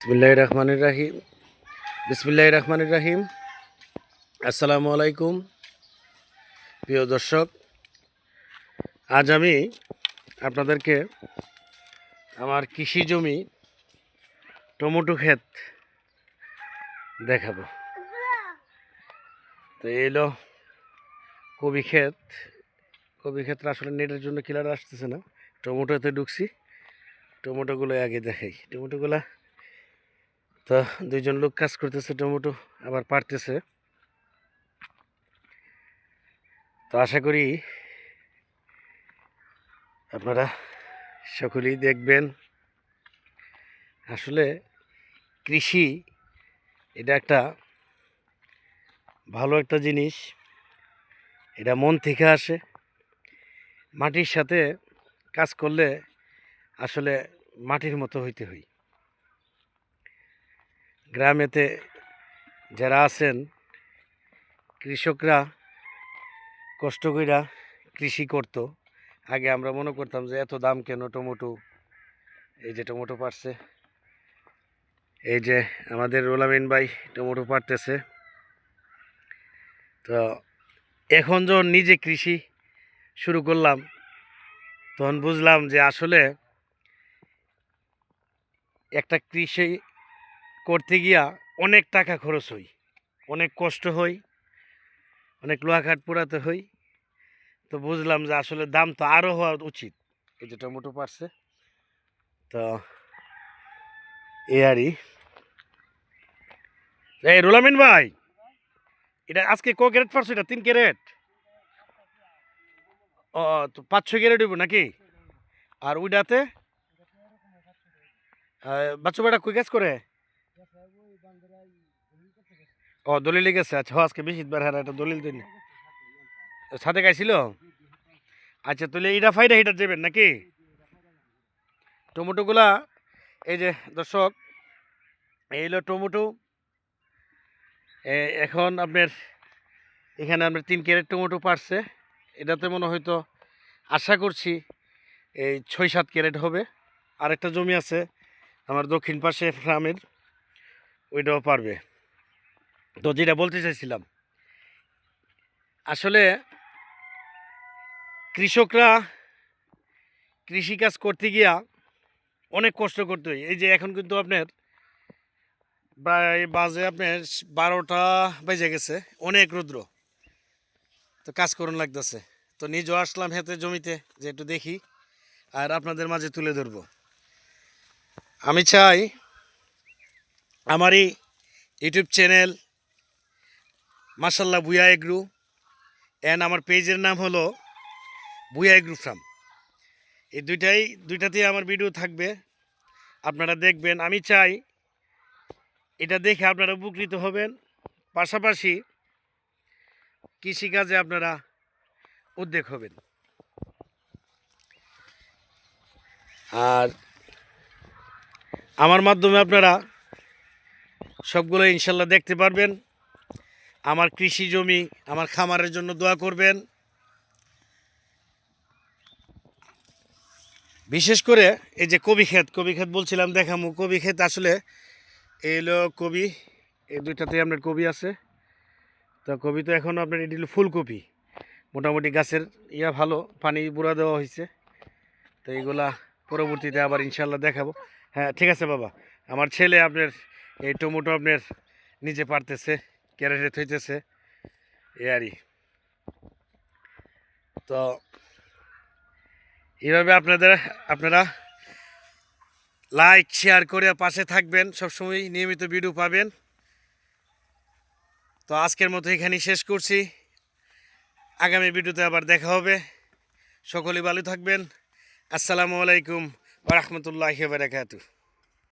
বিসমিল্লাহির রহমানির রহিম। আসসালামু আলাইকুম প্রিয় দর্শক। আজ আমি আপনাদেরকে আমার কৃষি জমি টমেটো ক্ষেত দেখাবো। তো এলো কবি ক্ষেত্রে আসলে নেটের জন্য কিলার আসতেছে না। টমেটোতে ঢুকছি, টমেটোগুলো আগে দেখাই। টমেটোগুলা তো দুইজন লোক কাজ করতেছে, টমেটো আবার পারতেছে। তো আশা করি আপনারা সকলেই দেখবেন। আসলে কৃষি এটা একটা ভালো একটা জিনিস, এটা মন থেকে আসে। মাটির সাথে কাজ করলে আসলে মাটির মতো হইতে হয়। গ্রামেতে যারা আছেন কৃষকরা কষ্ট কইরা কৃষি করত। আগে আমরা মনে করতাম যে এত দাম কেন টমেটো। এই যে টমেটো পারছে, এই যে আমাদের রোলামিন ভাই টমেটো পারতেছে। তো এখন যখন নিজে কৃষি শুরু করলাম তখন বুঝলাম যে আসলে একটা কৃষি করতে গিয়া অনেক টাকা খরচ হয়, অনেক কষ্ট হয়, অনেক লোহা কাঠ পোড়াতে হয়। তো বুঝলাম যে আসলে দাম তো আরও হওয়া উচিত। এই যে টমেটো পারছে, তো আরই। এই রোলামিন ভাই, এটা আজকে ক ক্যারেট পারছো? এটা 3 ক্যারেট। ও, তো 5-6 ক্যারেট হইব নাকি? আর ওইটাতে বাচ্চা বেটা কই কাজ করে? ও, দলিলে গেছে। আচ্ছা, আজকে বেশি বার হারা একটা দলিল দিন সাথে গাইছিল। আচ্ছা, তাহলে এটা ফাইডা হিটার যাবেন নাকি টমেটোগুলা? এই যে দর্শক, এই হলো টমেটো। এখন আপনার এখানে আপনার 3 ক্যারেট টমেটো পারছে। এটাতে মনে হয়তো আশা করছি এই 6-7 ক্যারেট হবে। আরেকটা জমি আছে আমার দক্ষিণ পাশে ফার্মের, ওইটাও পারবে। তো যেটা বলতে চাইছিলাম, আসলে কৃষকরা কৃষিকাজ করতে গিয়া অনেক কষ্ট করতে হয়। এই যে এখন কিন্তু আপনার প্রায় বাজে আপনার 12টা বেজে গেছে, অনেক রৌদ্র। তো কাজ করুন লাগতেছে। তো নিজেও আসলাম হেঁটে জমিতে যে একটু দেখি আর আপনাদের মাঝে তুলে ধরবো। আমি চাই আমারই ইউটিউব চ্যানেল মাশাল্লাহ ভুয়া এগ্রু, অ্যান্ড আমার পেজের নাম হলো ভুয়া এগ্রু ফার্ম। এই দুইটাতেই আমার ভিডিও থাকবে, আপনারা দেখবেন। আমি চাই এটা দেখে আপনারা উপকৃত হবেন, পাশাপাশি কৃষিকাজে আপনারা উদ্যোগ হবেন। আর আমার মাধ্যমে আপনারা সবগুলো ইনশাল্লাহ দেখতে পারবেন। আমার কৃষি জমি, আমার খামারের জন্য দোয়া করবেন। বিশেষ করে এই যে কবি ক্ষেত বলছিলাম দেখামু। কবি ক্ষেত আসলে এলো কবি, এই দুইটাতে আপনার কবি আছে। তো কবি তো এখন আপনার এটি হলো ফুলকপি। মোটামুটি গাছের ভালো, পানি বুড়া দেওয়া হয়েছে। তো এইগুলা পরবর্তীতে আবার ইনশাল্লাহ দেখাবো। হ্যাঁ, ঠিক আছে বাবা। আমার ছেলে আপনার এই টমেটো আপনার নিজে পারতেছে, ক্যারেটে থইতেছে, আরই। তো এইভাবে আপনারা লাইক শেয়ার করে পাশে থাকবেন, সবসময় নিয়মিত ভিডিও পাবেন। তো আজকের মতো এখানেই শেষ করছি, আগামী ভিডিওতে আবার দেখা হবে। সকলেই ভালো থাকবেন। আসসালামু আলাইকুম ওয়া রাহমাতুল্লাহি ওয়া বারাকাতুহু।